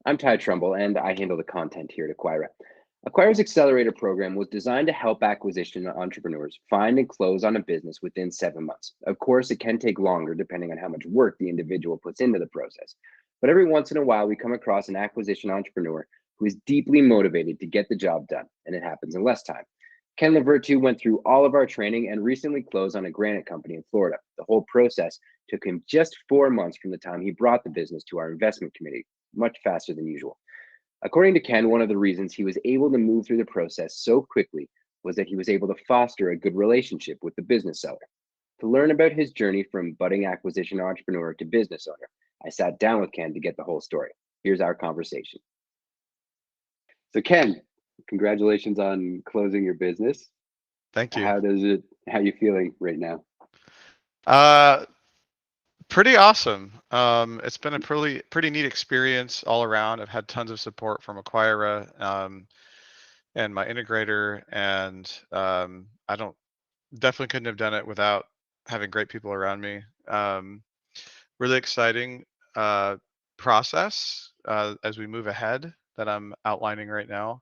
I'm Ty Trumbull, and I handle the content here at Acquira. Acquira's Accelerator program was designed to help acquisition entrepreneurs find and close on a business within 7 months. Of course, it can take longer depending on how much work the individual puts into the process. But every once in a while, we come across an acquisition entrepreneur who is deeply motivated to get the job done, and it happens in less time. Ken Lavertu went through all of our training and recently closed on a granite company in Florida. The whole process took him just 4 months from the time he brought the business to our investment committee, much faster than usual. According to Ken, one of the reasons he was able to move through the process so quickly was that he was able to foster a good relationship with the business seller. To learn about his journey from budding acquisition entrepreneur to business owner, I sat down with Ken to get the whole story. Here's our conversation. So Ken, congratulations on closing your business. Thank you. How you feeling right now? Uh, Pretty awesome. It's been a pretty neat experience all around. I've had tons of support from Acquira, and my integrator, and I don't definitely couldn't have done it without having great people around me. Really exciting uh, process as we move ahead that I'm outlining right now.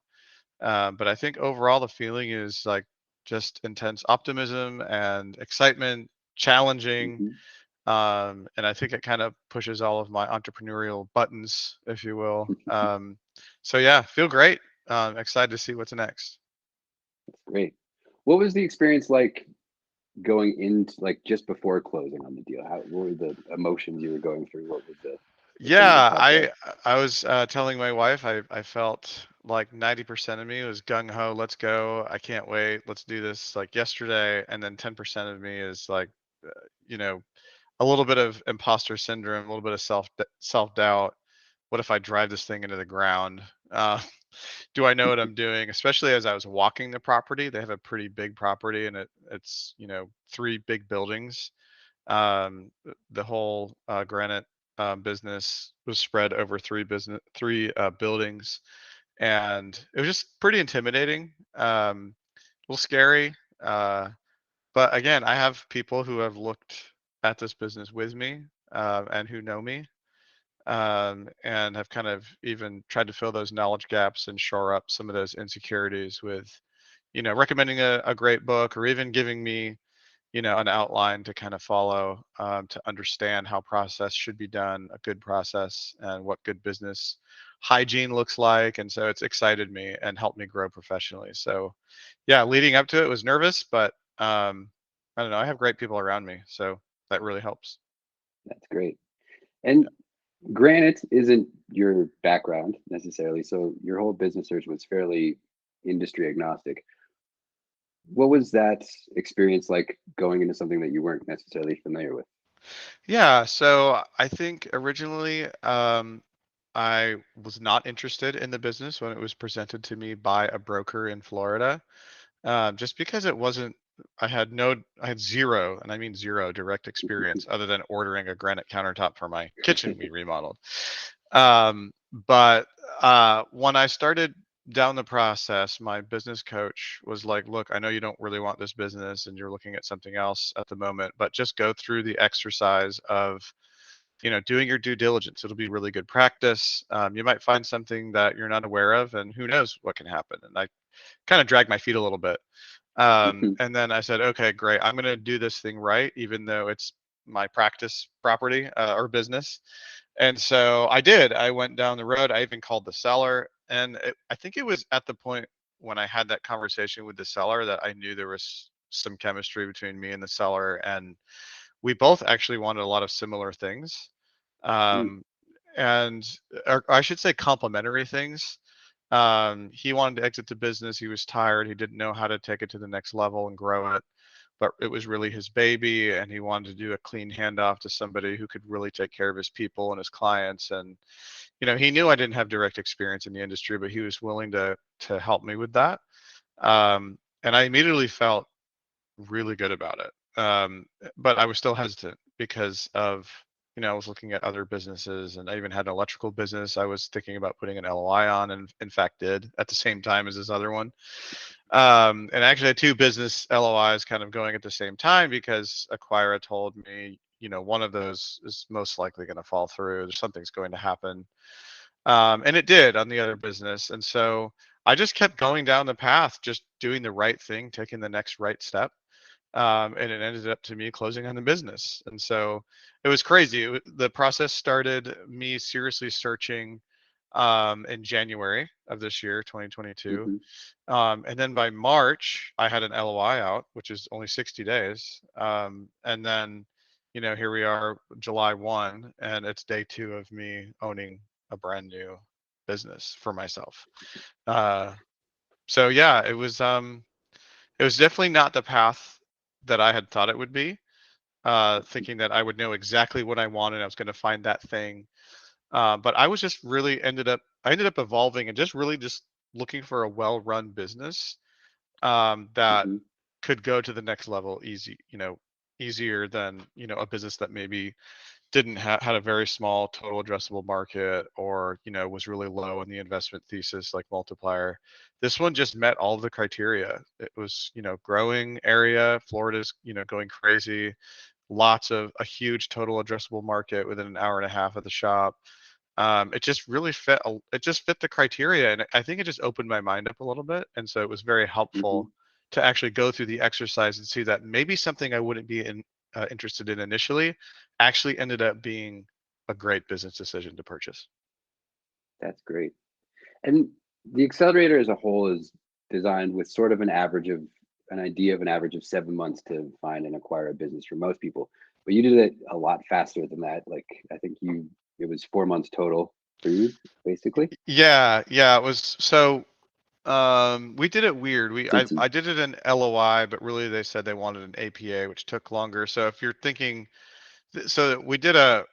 But I think overall the feeling is like just intense optimism and excitement, challenging. Mhm. And I think it kind of pushes all of my entrepreneurial buttons, if you will. So yeah, feel great. Excited to see what's next. Great. What was the experience like going into like just before closing on the deal? What were the emotions you were going through? What was the thing that Yeah, got there? I was telling my wife I felt like 90% of me was gung ho, let's go, I can't wait, let's do this like yesterday, and then 10% of me is like, you know, a little bit of imposter syndrome, a little bit of self doubt. What if I drive this thing into the ground? Uh, do I know what I'm doing? Especially as I was walking the property, they have a pretty big property, and it's three big buildings. The whole granite business was spread over three buildings, and it was just pretty intimidating, a little scary. Uh, but again, I have people who have looked at this business with me, and who know me, and have kind of even tried to fill those knowledge gaps and shore up some of those insecurities with, recommending a great book, or even giving me, an outline to kind of follow, to understand how process should be done, a good process, and what good business hygiene looks like. And so it's excited me and helped me grow professionally. So yeah, leading up to it was nervous, but I don't know, I have great people around me, so that really helps. That's great. And granite isn't your background necessarily, so your whole business search was fairly industry agnostic. What was that experience like going into something that you weren't necessarily familiar with? Yeah, so I think originally, I was not interested in the business when it was presented to me by a broker in Florida, just because it wasn't. I had zero, and I mean zero, direct experience other than ordering a granite countertop for my kitchen we remodeled. But when I started down the process, my business coach was like, "Look, I know you don't really want this business, and you're looking at something else at the moment, but just go through the exercise of, doing your due diligence. It'll be really good practice. You might find something that you're not aware of, and who knows what can happen." And I kind of dragged my feet a little bit. And then I said, okay, great. I'm going to do this thing right, even though it's my practice property, or business. And so I did. I went down the road. I even called the seller. And I think it was at the point when I had that conversation with the seller that I knew there was some chemistry between me and the seller. And we both actually wanted a lot of similar things. Um, and or I should say complementary things. He wanted to exit the business. He was tired. He didn't know how to take it to the next level and grow it, but it was really his baby, and he wanted to do a clean handoff to somebody who could really take care of his people and his clients. And he knew I didn't have direct experience in the industry, but he was willing to help me with that. And I immediately felt really good about it. But I was still hesitant because of, I was looking at other businesses, and I even had an electrical business I was thinking about putting an LOI on, and in fact did at the same time as this other one. And actually I had two business LOIs kind of going at the same time because Acquira told me, one of those is most likely going to fall through. There's something's going to happen. And it did on the other business. And so I just kept going down the path, just doing the right thing, taking the next right step. And it ended up to me closing on the business. And so it was crazy. The process started me seriously searching in January of this year, 2022. Hmm. And then by March, I had an LOI out, which is only 60 days. And then, here we are, July 1, and it's day 2 of me owning a brand new business for myself. Uh, so yeah, it was definitely not the path that I had thought it would be. Thinking that I would know exactly what I wanted, I was going to find that thing. But I was just really I ended up evolving and just really just looking for a well-run business that Hmm. could go to the next level easier than, a business that maybe didn't had a very small total addressable market, or, was really low in the investment thesis like multiplier. This one just met all of the criteria. It was, growing area. Florida's, going crazy. Lots of a huge total addressable market within an hour and a half of the shop. It just really it just fit the criteria, and I think it just opened my mind up a little bit. And so it was very Hmm. helpful to actually go through the exercise and see that maybe something I wouldn't be interested in initially actually ended up being a great business decision to purchase. That's great. And the accelerator as a whole is designed with sort of an idea of an average of 7 months to find and acquire a business for most people. But you did it a lot faster than that. Like I think it was 4 months total for you, basically. Yeah, yeah, it was so. We did it weird. Since I did it in LOI, but really they said they wanted an APA, which took longer. So if you're thinking, so we did a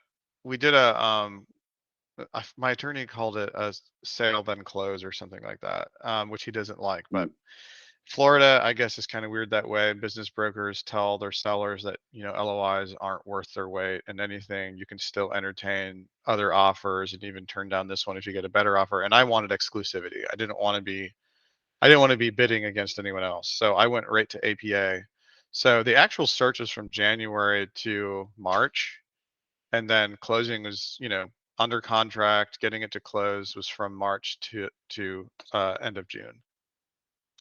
my attorney called it a sale then close or something like that, which he doesn't like. But mm, Florida, I guess, is kind of weird that way. Business brokers tell their sellers that, LOIs aren't worth their weight in anything. You can still entertain other offers and even turn down this one if you get a better offer. And I wanted exclusivity. I didn't want to be bidding against anyone else. So I went right to APA. So the actual search was from January to March, and then closing was, under contract, getting it to close was from March to end of June.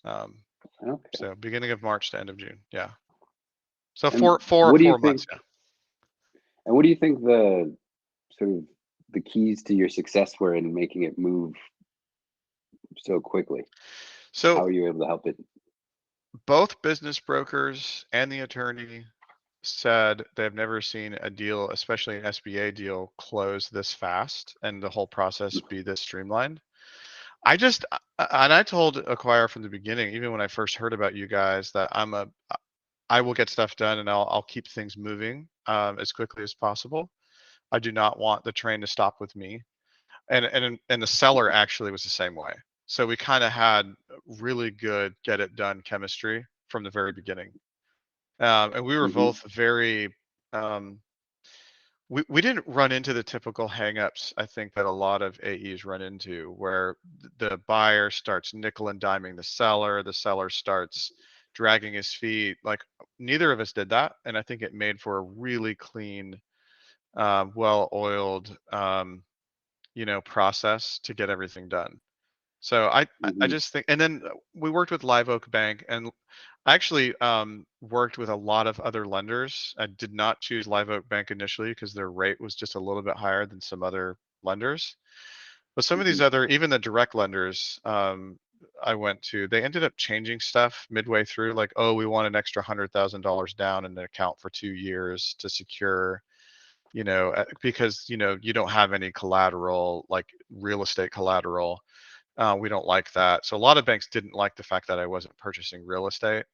Um, okay. so beginning of March to end of June. Yeah. So And four what do you four think? months. Yeah. And what do you think the sort of the keys to your success were in making it move so quickly? How So are you able to help it? both business brokers and the attorney said they've never seen a deal, especially an SBA deal, close this fast and the whole process be this streamlined. I just, and I told Acquire from the beginning, even when I first heard about you guys, that I will get stuff done and I'll keep things moving as quickly as possible. I do not want the train to stop with me. And the seller actually was the same way. So we kind of had really good get it done chemistry from the very beginning. And we were Hmm. both very um, we didn't run into the typical hangups I think that a lot of AEs run into, where the buyer starts nickel and diming the seller starts dragging his feet. Like, neither of us did that, and I think it made for a really clean, well-oiled, process to get everything done. So I Hmm. just think, and then we worked with Live Oak Bank, and I actually worked with a lot of other lenders. I did not choose Live Oak Bank initially because their rate was just a little bit higher than some other lenders. But some of these Hmm. other, even the direct lenders I went to, they ended up changing stuff midway through. Like, oh, we want an extra $100,000 down in the account for 2 years to secure, because you don't have any collateral, like real estate collateral. We don't like that. So a lot of banks didn't like the fact that I wasn't purchasing real estate.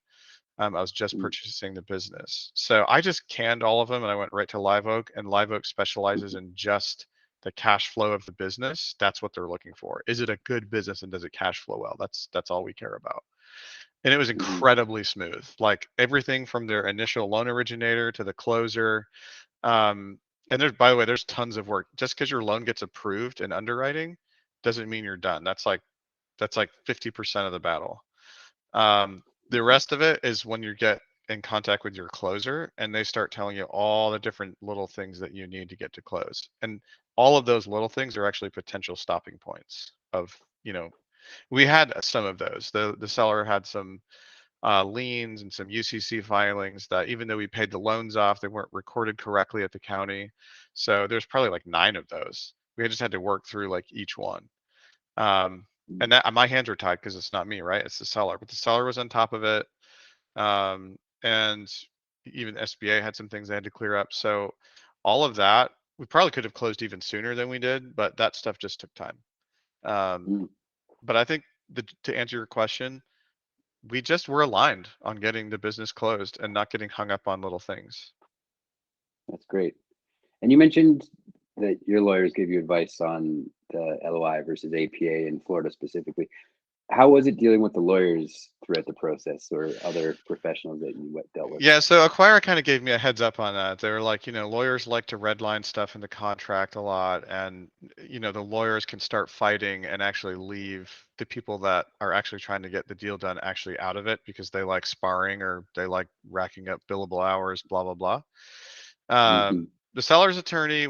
I was just purchasing the business. So I just canned all of them and I went right to Live Oak, and Live Oak specializes in just the cash flow of the business. That's what they're looking for. Is it a good business and does it cash flow well? That's all we care about. And it was Hmm. incredibly smooth. Like, everything from their initial loan originator to the closer. Um, and there's, by the way, there's tons of work. Just because your loan gets approved in underwriting doesn't mean you're done. That's like 50% of the battle. The rest of it is when you get in contact with your closer and they start telling you all the different little things that you need to get to close. And all of those little things are actually potential stopping points of, we had some of those. The seller had some liens and some UCC filings that even though we paid the loans off, they weren't recorded correctly at the county. So there's probably like 9 of those. We just had to work through like each one. And that my hands are tied because it's not me, right? It's the seller. But the seller was on top of it. And even SBA had some things they had to clear up. So all of that, we probably could have closed even sooner than we did, but that stuff just took time. Mm, But I think to answer your question, we just were aligned on getting the business closed and not getting hung up on little things. that's great. And you mentioned that your lawyers gave you advice on the LOI versus APA in Florida specifically. How was it dealing with the lawyers throughout the process or other professionals that you dealt with? Yeah, so Acquira kind of gave me a heads up on that. They were like, lawyers like to redline stuff in the contract a lot, and the lawyers can start fighting and actually leave the people that are actually trying to get the deal done actually out of it because they like sparring or they like racking up billable hours, blah blah blah. Hmm. The seller's attorney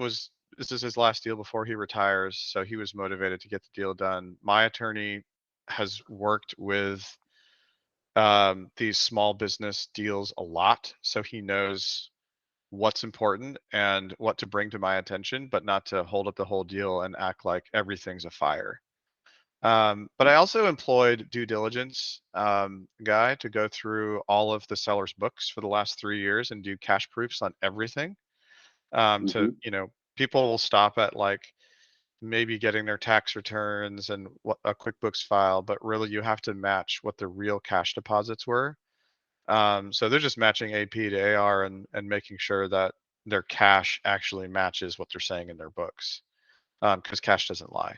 this is his last deal before he retires, so he was motivated to get the deal done. My attorney has worked with these small business deals a lot, so he knows what's important and what to bring to my attention, but not to hold up the whole deal and act like everything's a fire. But I also employed due diligence guy to go through all of the seller's books for the last 3 years and do cash proofs on everything. To Hmm. people will stop at like maybe getting their tax returns and what a QuickBooks file, but really you have to match what the real cash deposits were. So they're just matching AP to AR and making sure that their cash actually matches what they're saying in their books, because cash doesn't lie.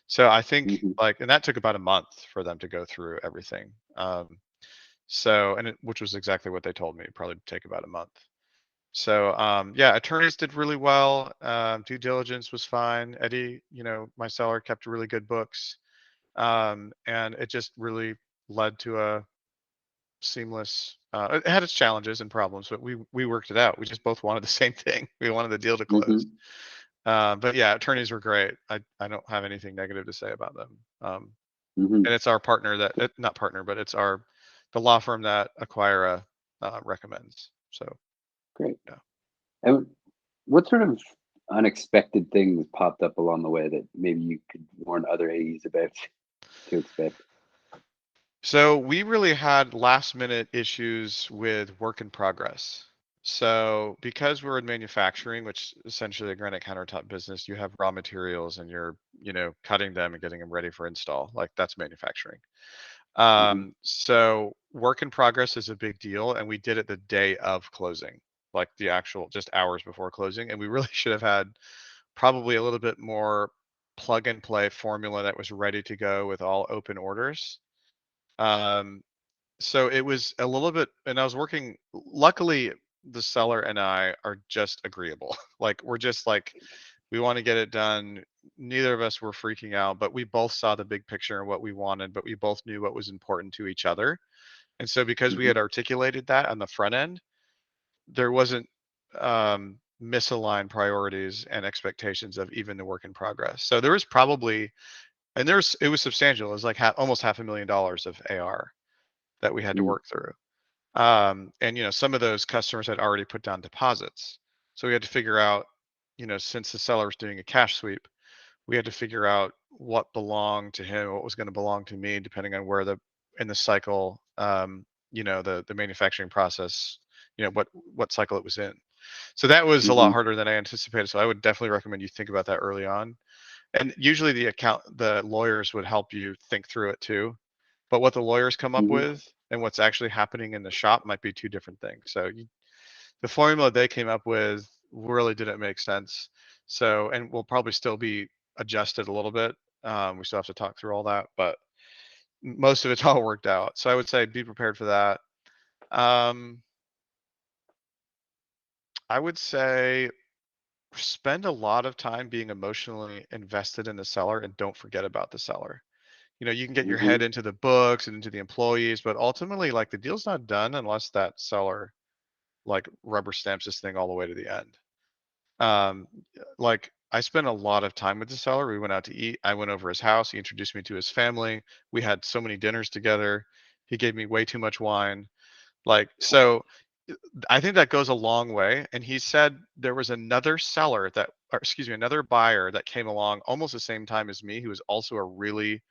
So I think Hmm. like, and that took about a month for them to go through everything. Which was exactly what they told me, probably take about a month. So yeah, attorneys did really well. Due diligence was fine. Eddie, my seller kept really good books, and it just really led to a seamless. It had its challenges and problems, but we worked it out. We just both wanted the same thing. We wanted the deal to close. Hmm. But yeah, attorneys were great. I don't have anything negative to say about them. Hmm. And it's our partner not partner, but it's the law firm that Acquira recommends. So Great. yeah. And what sort of unexpected things popped up along the way that maybe you could warn other AEs about to expect? So we really had last minute issues with work in progress. So because we're in manufacturing, which essentially a granite countertop business, you have raw materials and you're, cutting them and getting them ready for install. Like that's manufacturing. Hmm. So work in progress is a big deal, and we did it the day of closing, like the actual just hours before closing. And we really should have had probably a little bit more plug and play formula that was ready to go with all open orders. Um, so it was a little bit, and I was working. Luckily, the seller and I are just agreeable. Like we're just like we want to get it done. Neither of us were freaking out, but we both saw the big picture and what we wanted, but we both knew what was important to each other. And so because we Hmm. had articulated that on the front end, there wasn't misaligned priorities and expectations of even the work in progress. So there was probably, and it was substantial. It was like almost $500,000 of AR that we had to Mm. work through. And some of those customers had already put down deposits. So we had to figure out, since the seller was doing a cash sweep, we had to figure out what belonged to him, what was going to belong to me, depending on where in the cycle, the manufacturing process, what cycle it was in. So that was a lot Hmm. harder than I anticipated. So I would definitely recommend you think about that early on. And usually the lawyers would help you think through it too. But what the lawyers come up Hmm. with and what's actually happening in the shop might be two different things. So the formula they came up with really didn't make sense. So, and will probably still be adjusted a little bit. We still have to talk through all that, but most of it's all worked out. So I would say be prepared for that. Um, I would say spend a lot of time being emotionally invested in the seller and don't forget about the seller. You can get your Hmm. head into the books and into the employees, but ultimately, like the deal's not done unless that seller like rubber stamps this thing all the way to the end. Um, like I spent a lot of time with the seller. We went out to eat. I went over his house. He introduced me to his family. We had so many dinners together. He gave me way too much wine. Like, so I think that goes a long way. And he said there was another seller that, or excuse me, another buyer that came along almost the same time as me, who was also a really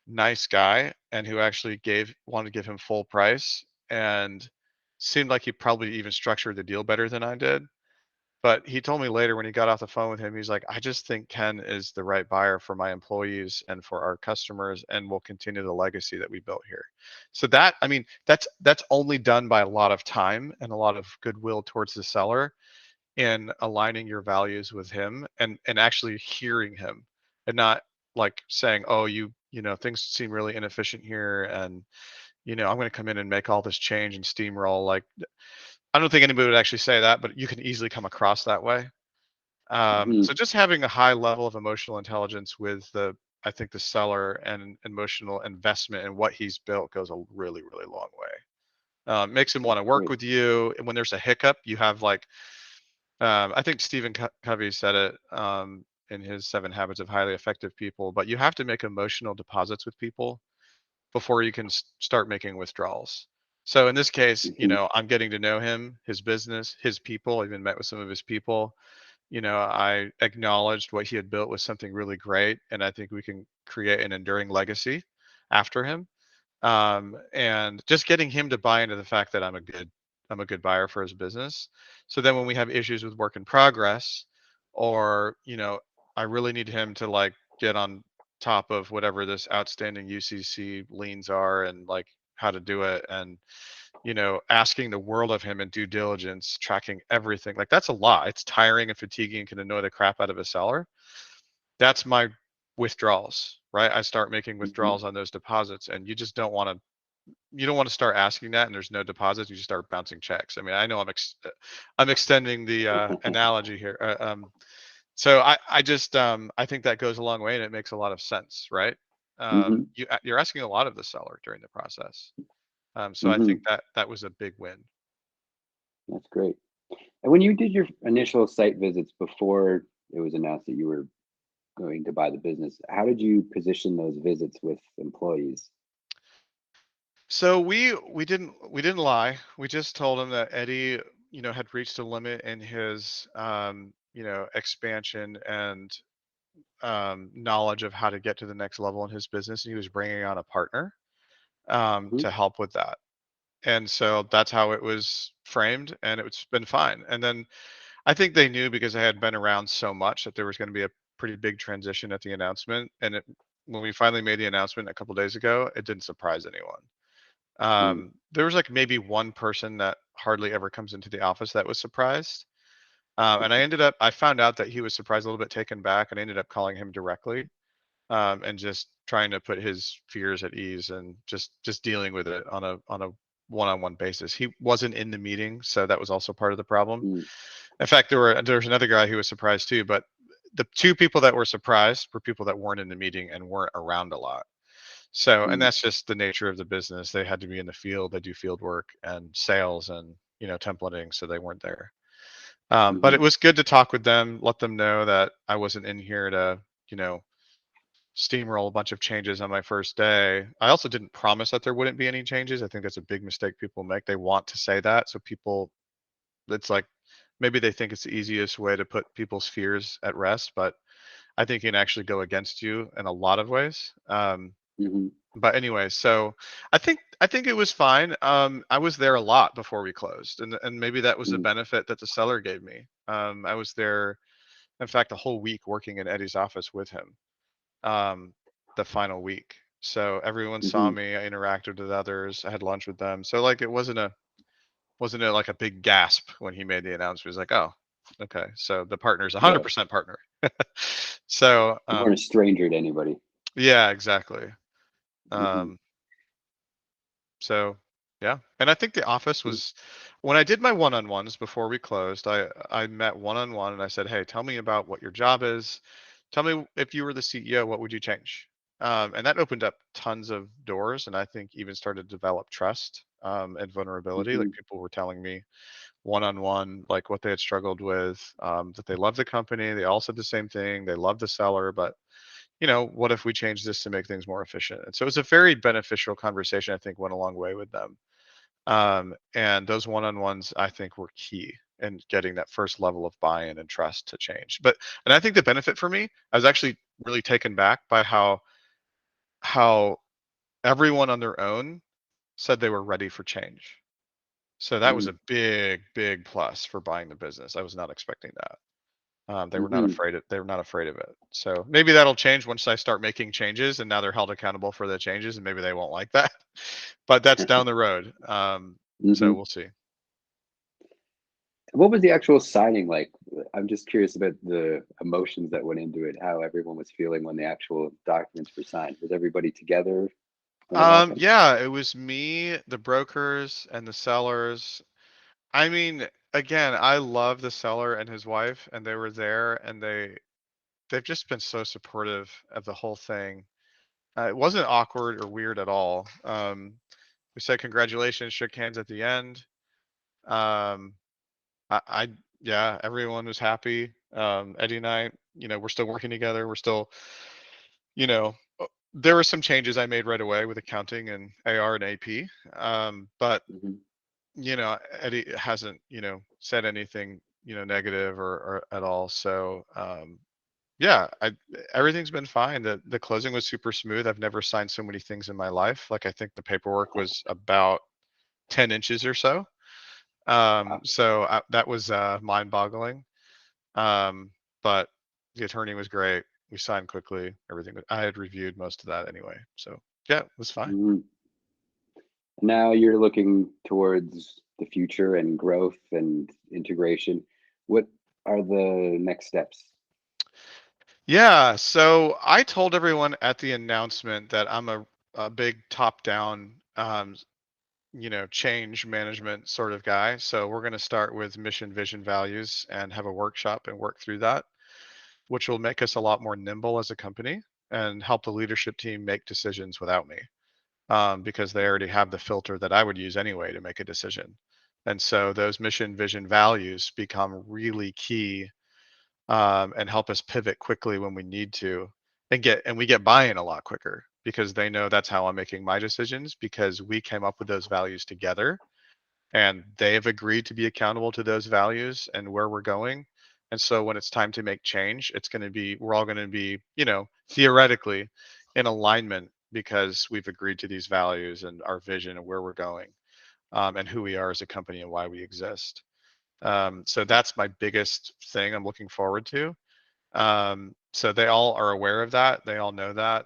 nice guy and who actually wanted to give him full price and seemed like he probably even structured the deal better than I did. But he told me later when he got off the phone with him, he's like, I just think Ken is the right buyer for my employees and for our customers, and will continue the legacy that we built here. So that, I mean, that's only done by a lot of time and a lot of goodwill towards the seller in aligning your values with him and actually hearing him and not like saying, oh, you know, things seem really inefficient here, and you know, I'm going to come in and make all this change and steamroll. Like, I don't think anybody would actually say that, but you can easily come across that way. Hmm. So just having a high level of emotional intelligence with I think the seller and emotional investment in what he's built goes a really, really long way. Makes him want to work Great. with you. And when there's a hiccup, you have like, I think Stephen Covey said it in his 7 Habits of Highly Effective People, but you have to make emotional deposits with people before you can start making withdrawals. So in this case, you Hmm. know, I'm getting to know him, his business, his people. I even met with some of his people. You know, I acknowledged what he had built was something really great, and I think we can create an enduring legacy after him. And just getting him to buy into the fact that I'm a good buyer for his business. So then when we have issues with work in progress, or you know, I really need him to like get on top of whatever this outstanding UCC liens are and like how to do it, and you know, asking the world of him in due diligence, tracking everything. Like that's a lot. It's tiring and fatiguing and can annoy the crap out of a seller. That's my withdrawals, right? I start making Hmm. withdrawals on those deposits, and you don't want to start asking that and there's no deposits. You just start bouncing checks. I mean, I know I'm extending the analogy here. So I just I think that goes a long way and it makes a lot of sense, right? Hmm. You're asking a lot of the seller during the process. So I think Hmm. that that was a big win. That's great. And when you did your initial site visits before it was announced that you were going to buy the business, how did you position those visits with employees? So we didn't lie. We just told him that Eddie, you know, had reached a limit in his you know, expansion and knowledge of how to get to the next level in his business, and he was bringing on a partner Hmm. to help with that. And so that's how it was framed, and it's been fine. And then I think they knew because I had been around so much that there was going to be a pretty big transition at the announcement. And when we finally made the announcement a couple days ago, it didn't surprise anyone. Mm. There was like maybe one person that hardly ever comes into the office that was surprised. And I found out that he was surprised, a little bit taken back, and I ended up calling him directly and just trying to put his fears at ease and just dealing with it on a one-on-one basis. He wasn't in the meeting, so that was also part of the problem. Mm. In fact, there was another guy who was surprised too, but the two people that were surprised were people that weren't in the meeting and weren't around a lot. So, and Mm. that's just the nature of the business. They had to be in the field. They do field work and sales and, you know, templating, so they weren't there. But Hmm. it was good to talk with them, let them know that I wasn't in here to, you know, steamroll a bunch of changes on my first day. I also didn't promise that there wouldn't be any changes. I think that's a big mistake people make. They want to say that. So people, it's like maybe they think it's the easiest way to put people's fears at rest, but I think it can actually go against you in a lot of ways. Hmm. But anyway, so I think it was fine. I was there a lot before we closed, and maybe that was a Mm. benefit that the seller gave me. I was there, in fact, a whole week working in Eddie's office with him. Um, the final week, so everyone saw Hmm. me. I interacted with others. I had lunch with them. So like it wasn't a like a big gasp when he made the announcement. He was like, oh, okay, so the partner's Right. 100% partner. So You weren't a stranger to anybody. yeah, exactly. Hmm. Um, So, yeah, and I think the office was when I did my one-on-ones before we closed, I met one-on-one and I said, "Hey, tell me about what your job is. Tell me if you were the CEO, what would you change?" And that opened up tons of doors, and I think even started to develop trust and vulnerability. Hmm. Like people were telling me one-on-one, like what they had struggled with, that they love the company. They all said the same thing. They love the seller, but what if we change this to make things more efficient? And so it was a very beneficial conversation. I think went a long way with them. And those one-on-ones, I think, were key in getting that first level of buy-in and trust to change. And I think the benefit for me, I was actually really taken back by how everyone on their own said they were ready for change. So that was Mm-hmm. a big, big plus for buying the business. I was not expecting that. They were not Mm-hmm. afraid of they were not afraid of it. So maybe that'll change once I start making changes, and now they're held accountable for the changes, and maybe they won't like that. But that's down the road. So Mm-hmm. we'll see. What was the actual signing like? I'm just curious about the emotions that went into it, how everyone was feeling when the actual documents were signed. Was everybody together when it happened? Yeah, it was me, the brokers, and the sellers. I mean, again, I love the seller and his wife, and they were there, and they've just been so supportive of the whole thing. It wasn't awkward or weird at all. We said congratulations, shook hands at the end. Um, I yeah, everyone was happy. Eddie and I, we're still working together. We're still, you know, there were some changes I made right away with accounting and AR and AP. But Mm-hmm. Eddie hasn't, said anything, negative or at all. So yeah, everything's been fine. The closing was super smooth. I've never signed so many things in my life. Like I think the paperwork was about 10 inches or so. Wow. That was mind-boggling. Um, but the attorney was great. We signed quickly. I had reviewed most of that anyway. So yeah, it was fine. Mhm. Now you're looking towards the future and growth and integration. What are the next steps? Yeah, so I told everyone at the announcement that I'm a big top-down, change management sort of guy. So we're going to start with mission, vision, values and have a workshop and work through that, which will make us a lot more nimble as a company and help the leadership team make decisions without me, because they already have the filter that I would use anyway to make a decision. And so those mission, vision, values become really key, and help us pivot quickly when we need to, and we get buy-in a lot quicker because they know that's how I'm making my decisions because we came up with those values together and they have agreed to be accountable to those values and where we're going. And so when it's time to make change, we're all going to be, theoretically in alignment because we've agreed to these values and our vision and where we're going, and who we are as a company and why we exist. So that's my biggest thing I'm looking forward to. So they all are aware of that. They all know that.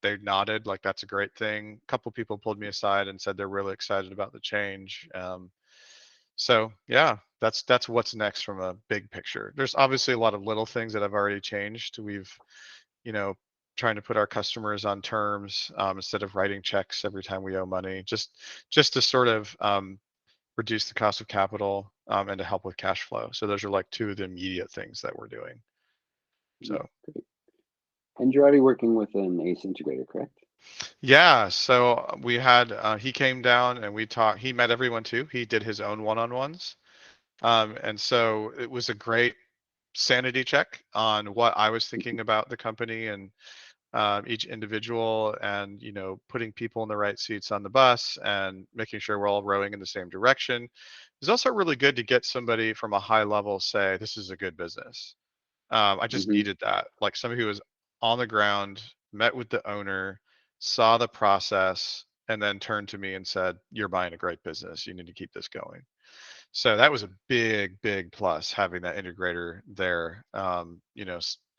They nodded like that's a great thing. A couple people pulled me aside and said they're really excited about the change. So yeah, that's what's next from a big picture. There's obviously a lot of little things that have already changed. We've, you know, trying to put our customers on terms, instead of writing checks every time we owe money, just to sort of reduce the cost of capital, and to help with cash flow. So those are like two of the immediate things that we're doing. Mm, So great. And you're already working with an ACE integrator, correct? yeah, so we had he came down and we talked. He met everyone too. He did his own one-on-ones, and so it was a great sanity check on what I was thinking about the company and, each individual, and putting people in the right seats on the bus and making sure we're all rowing in the same direction. It's also really good to get somebody from a high level say this is a good business. I just Mm-hmm. needed that, like somebody who was on the ground, met with the owner, saw the process, and then turned to me and said, "You're buying a great business. You need to keep this going." So that was a big, big plus having that integrator there,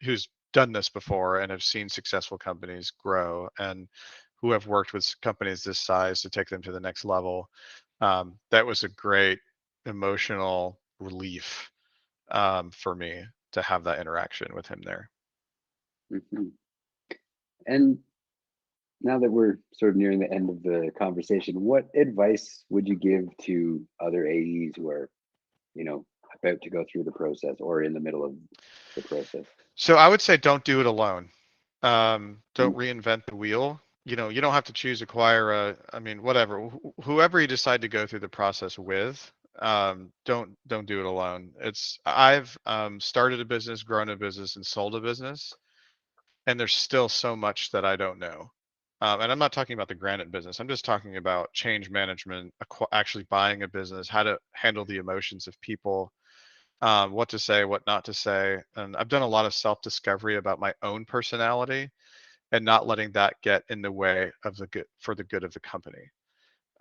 who's done this before and have seen successful companies grow and who have worked with companies this size to take them to the next level. That was a great emotional relief, for me to have that interaction with him there. Mm-hmm. And now that we're sort of nearing the end of the conversation, what advice would you give to other AEs who are, you know, about to go through the process or in the middle of the process? So I would say don't do it alone. Don't Mm, reinvent the wheel. You don't have to choose Acquira. I mean, whatever, whoever you decide to go through the process with, don't do it alone. I've started a business, grown a business, and sold a business, and there's still so much that I don't know. And I'm not talking about the granite business. I'm just talking about change management, actually buying a business, how to handle the emotions of people, what to say, what not to say. And I've done a lot of self-discovery about my own personality and not letting that get in the way of the good for the good of the company.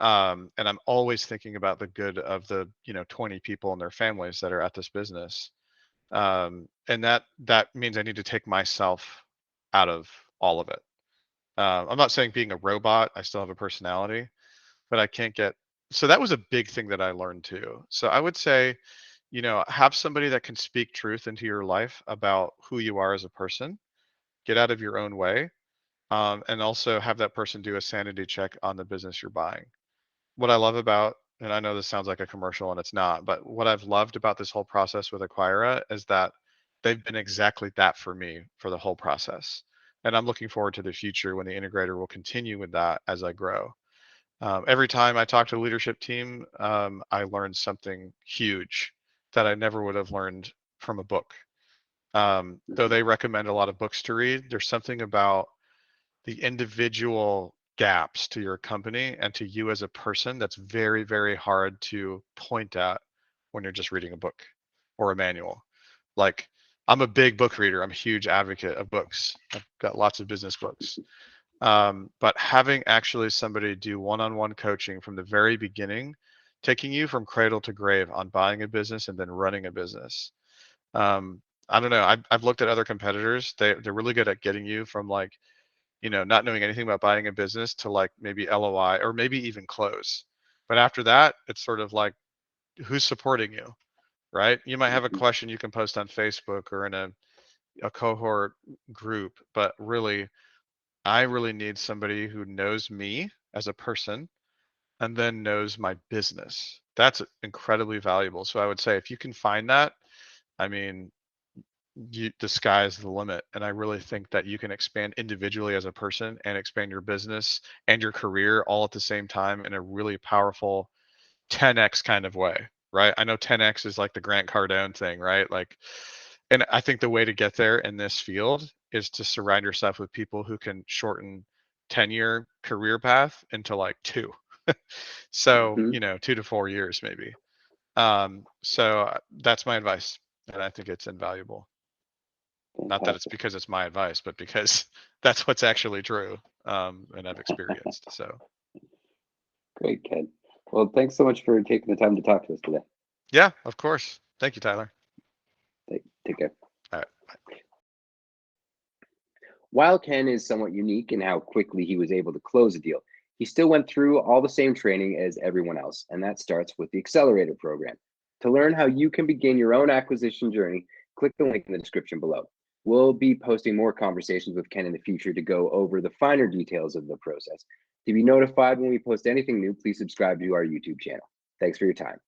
And I'm always thinking about the good of the 20 people and their families that are at this business. And that means I need to take myself out of all of it. I'm not saying being a robot, I still have a personality, but I can't get. So that was a big thing that I learned too. So I would say, have somebody that can speak truth into your life about who you are as a person, get out of your own way, and also have that person do a sanity check on the business you're buying. What I love about, and I know this sounds like a commercial and it's not, but what I've loved about this whole process with Acquira is that they've been exactly that for me for the whole process. And I'm looking forward to the future when the integrator will continue with that as I grow. Every time I talk to the leadership team, I learn something huge that I never would have learned from a book. Though they recommend a lot of books to read, there's something about the individual gaps to your company and to you as a person that's very, very hard to point at when you're just reading a book or a manual. Like, I'm a big book reader. I'm a huge advocate of books. I've got lots of business books. But having actually somebody do one-on-one coaching from the very beginning, taking you from cradle to grave on buying a business and then running a business. I don't know. I've looked at other competitors. They're really good at getting you from like, not knowing anything about buying a business to like maybe LOI or maybe even close. But after that, it's sort of like, who's supporting you, right? You might have a question you can post on Facebook or in a cohort group, but really, I really need somebody who knows me as a person and then knows my business. That's incredibly valuable. So I would say if you can find that, I mean, the sky is the limit. And I really think that you can expand individually as a person and expand your business and your career all at the same time in a really powerful 10x kind of way, right? I know 10x is like the Grant Cardone thing, right? Like, and I think the way to get there in this field is to surround yourself with people who can shorten 10-year career path into like 2. So, Mhm. 2 to 4 years maybe. So that's my advice, and I think it's invaluable. Not that it's Fantastic. because it's my advice, but because that's what's actually true, and I've experienced. So Great, Ken. Well, thanks so much for taking the time to talk to us today. yeah, of course. Thank you, Tyler. Take care. All right. While Ken is somewhat unique in how quickly he was able to close a deal, he still went through all the same training as everyone else, and that starts with the Accelerator program. To learn how you can begin your own acquisition journey, click the link in the description below. We'll be posting more conversations with Ken in the future to go over the finer details of the process. To be notified when we post anything new, please subscribe to our YouTube channel. Thanks for your time.